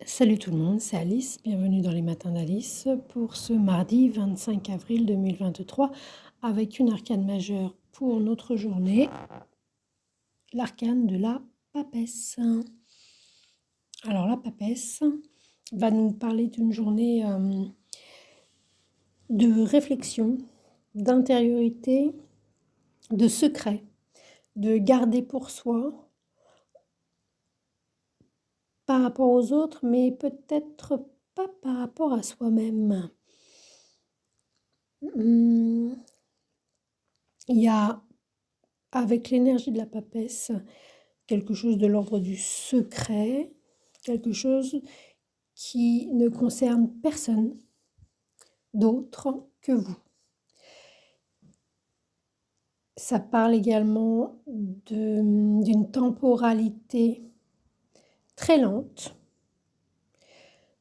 Salut tout le monde, c'est Alice, bienvenue dans les matins d'Alice pour ce mardi 25 avril 2023 avec une arcane majeure pour notre journée, l'arcane de la papesse. Alors la papesse va nous parler d'une journée de réflexion, d'intériorité, de secret, de garder pour soi par rapport aux autres, mais peut-être pas par rapport à soi-même. Il y a, avec l'énergie de la papesse, quelque chose de l'ordre du secret, quelque chose qui ne concerne personne d'autre que vous. Ça parle également d'une temporalité très lente,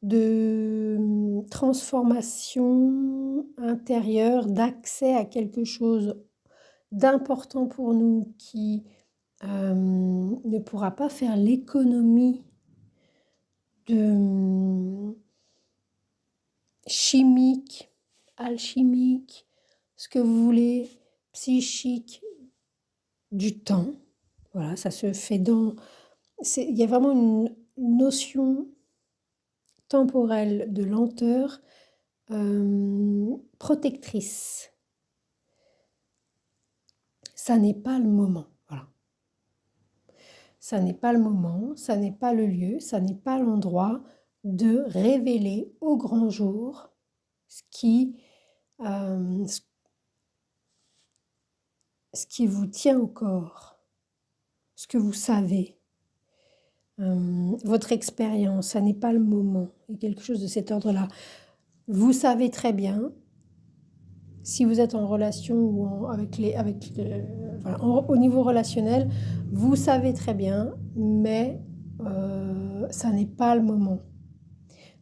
de transformation intérieure, d'accès à quelque chose d'important pour nous qui ne pourra pas faire l'économie de chimique, alchimique, ce que vous voulez, psychique, du temps. Voilà, ça se fait il y a vraiment une notion temporelle de lenteur protectrice. Ça n'est pas le moment. Voilà. Ça n'est pas le moment, ça n'est pas le lieu, ça n'est pas l'endroit de révéler au grand jour ce qui vous tient au corps, ce que vous savez, votre expérience, ça n'est pas le moment. Il y a quelque chose de cet ordre-là. Vous savez très bien, si vous êtes en relation ou voilà, au niveau relationnel, vous savez très bien, mais ça n'est pas le moment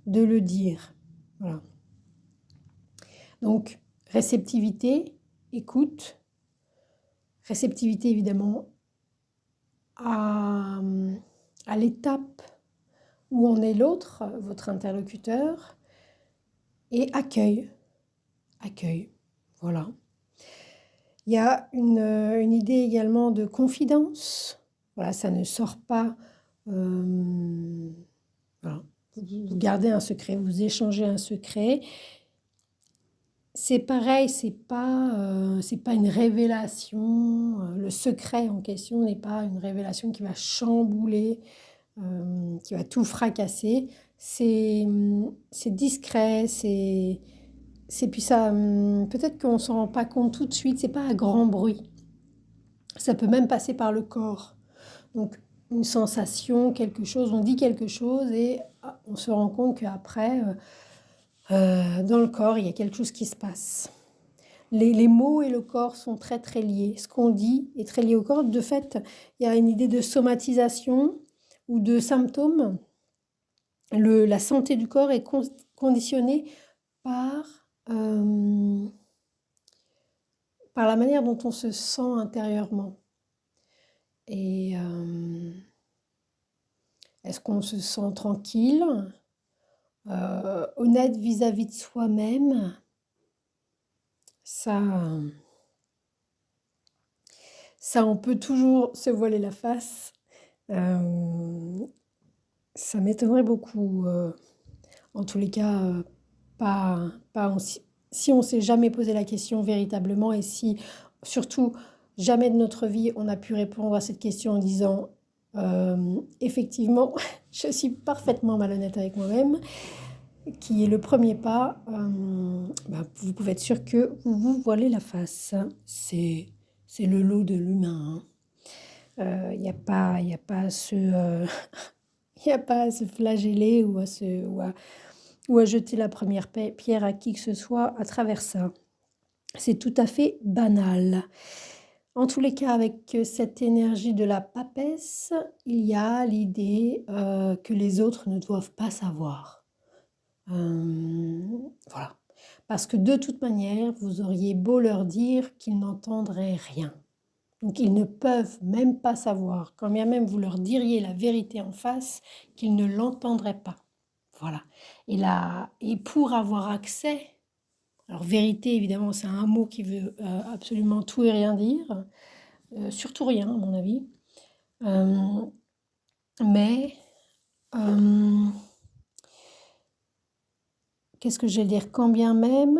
de le dire. Voilà. Donc, réceptivité, écoute, réceptivité évidemment à l'étape où en est l'autre, votre interlocuteur, et accueil, voilà. Il y a une idée également de confidence, voilà, ça ne sort pas, voilà. Vous gardez un secret, vous échangez un secret. C'est pareil, c'est pas une révélation, le secret en question n'est pas une révélation qui va chambouler, qui va tout fracasser. C'est discret, puis ça, peut-être qu'on s'en rend pas compte tout de suite, c'est pas à grand bruit. Ça peut même passer par le corps. Donc une sensation, quelque chose, on dit quelque chose et on se rend compte qu'après, dans le corps, il y a quelque chose qui se passe. Les mots et le corps sont très très liés. Ce qu'on dit est très lié au corps. De fait, il y a une idée de somatisation ou de symptômes. La santé du corps est conditionnée par la manière dont on se sent intérieurement. Et est-ce qu'on se sent tranquille, honnête vis-à-vis de soi-même? Ça, on peut toujours se voiler la face. Ça m'étonnerait beaucoup. En tous les cas, si on ne s'est jamais posé la question véritablement et si, surtout, jamais de notre vie, on a pu répondre à cette question en disant effectivement, je suis parfaitement malhonnête avec moi-même, qui est le premier pas, vous pouvez être sûr que vous vous voilez la face. C'est le lot de l'humain. Il n'y a pas à se flageller ou à jeter la première pierre à qui que ce soit à travers ça. C'est tout à fait banal. En tous les cas, avec cette énergie de la papesse, il y a l'idée que les autres ne doivent pas savoir. Voilà. Parce que de toute manière, vous auriez beau leur dire qu'ils n'entendraient rien. Donc ils ne peuvent même pas savoir, quand bien même vous leur diriez la vérité en face, qu'ils ne l'entendraient pas. Voilà. Et pour avoir accès, alors vérité, évidemment, c'est un mot qui veut absolument tout et rien dire, surtout rien, à mon avis. Mais qu'est-ce que je vais dire? Quand bien même,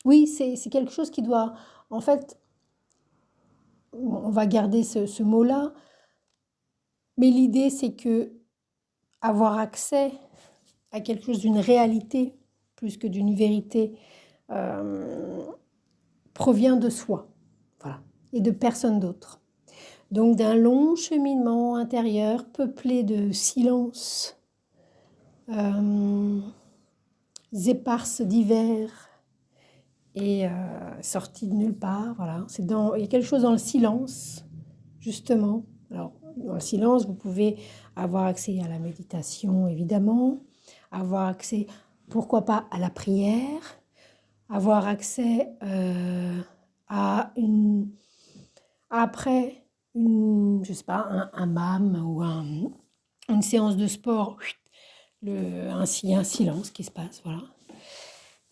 oui, c'est quelque chose qui doit, en fait, on va garder ce mot-là, mais l'idée c'est que avoir accès à quelque chose d'une réalité plus que d'une vérité provient de soi, voilà, et de personne d'autre. Donc d'un long cheminement intérieur peuplé de silences éparses divers et sortis de nulle part, voilà. Il y a quelque chose dans le silence, justement. Alors, dans le silence, vous pouvez avoir accès à la méditation, évidemment, avoir accès, pourquoi pas, à la prière, avoir accès après je sais pas, un hammam ou une séance de sport, ainsi un silence qui se passe, voilà.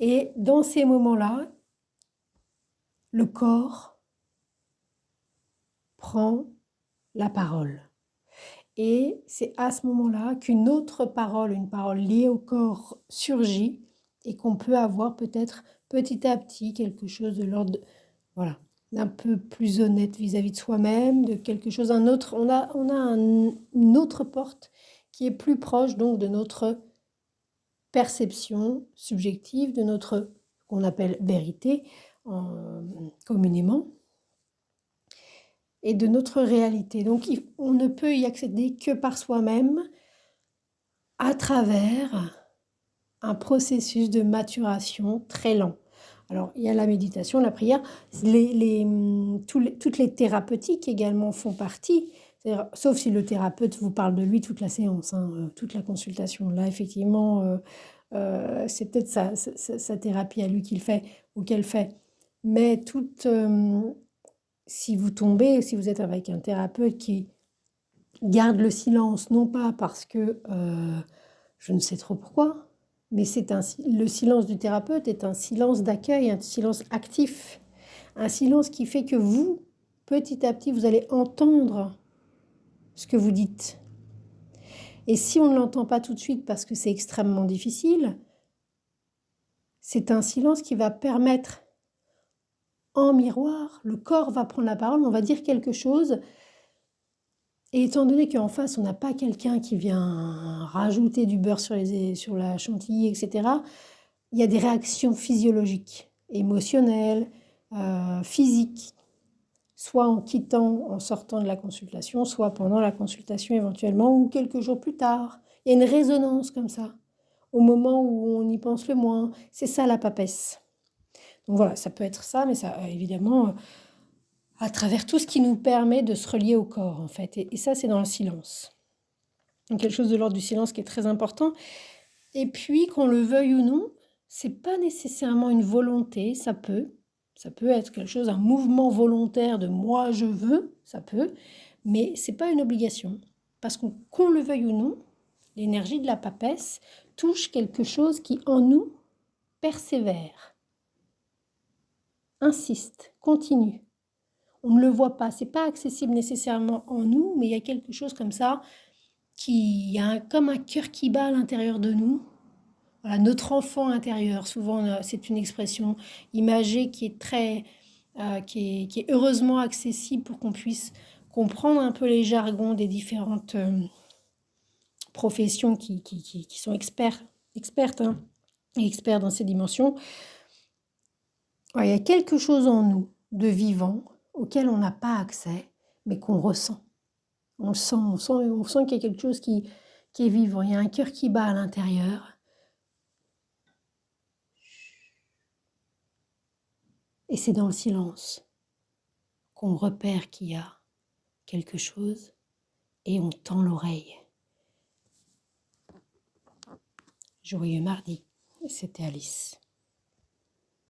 Et dans ces moments-là, le corps prend la parole. Et c'est à ce moment-là qu'une autre parole, une parole liée au corps, surgit et qu'on peut avoir peut-être petit à petit quelque chose de l'ordre, voilà, d'un peu plus honnête vis-à-vis de soi-même, de quelque chose, un autre, on a une autre porte qui est plus proche donc de notre perception subjective, de notre, qu'on appelle vérité communément, et de notre réalité. Donc on ne peut y accéder que par soi-même à travers un processus de maturation très lent. Alors il y a la méditation, la prière, toutes les thérapeutiques également font partie, sauf si le thérapeute vous parle de lui toute la séance, hein, toute la consultation. Là effectivement, c'est peut-être sa thérapie à lui qu'il fait ou qu'elle fait. Mais si vous tombez, si vous êtes avec un thérapeute qui garde le silence, non pas parce que je ne sais trop pourquoi, mais le silence du thérapeute est un silence d'accueil, un silence actif, un silence qui fait que vous, petit à petit, vous allez entendre ce que vous dites. Et si on ne l'entend pas tout de suite parce que c'est extrêmement difficile, c'est un silence qui va permettre, en miroir, le corps va prendre la parole, on va dire quelque chose. Et étant donné qu'en face, on n'a pas quelqu'un qui vient rajouter du beurre sur la chantilly, etc., il y a des réactions physiologiques, émotionnelles, physiques, soit en quittant, en sortant de la consultation, soit pendant la consultation éventuellement, ou quelques jours plus tard. Il y a une résonance comme ça, au moment où on y pense le moins. C'est ça la papesse. Donc voilà, ça peut être ça, mais ça, évidemment, à travers tout ce qui nous permet de se relier au corps, en fait. Et ça, c'est dans le silence. Donc quelque chose de l'ordre du silence qui est très important. Et puis, qu'on le veuille ou non, c'est pas nécessairement une volonté, ça peut être quelque chose, un mouvement volontaire de moi je veux, ça peut, mais c'est pas une obligation. Parce qu'on le veuille ou non, l'énergie de la papesse touche quelque chose qui en nous persévère, insiste, continue. On ne le voit pas, c'est pas accessible nécessairement en nous, mais il y a quelque chose comme ça, comme un cœur qui bat à l'intérieur de nous. Voilà, notre enfant intérieur, souvent c'est une expression imagée qui est qui est heureusement accessible pour qu'on puisse comprendre un peu les jargons des différentes professions qui sont expertes hein, et experts dans ces dimensions. Ouais, il y a quelque chose en nous de vivant auquel on n'a pas accès, mais qu'on ressent. On sent qu'il y a quelque chose qui est vivant. Il y a un cœur qui bat à l'intérieur. Et c'est dans le silence qu'on repère qu'il y a quelque chose et on tend l'oreille. Joyeux mardi, c'était Alice.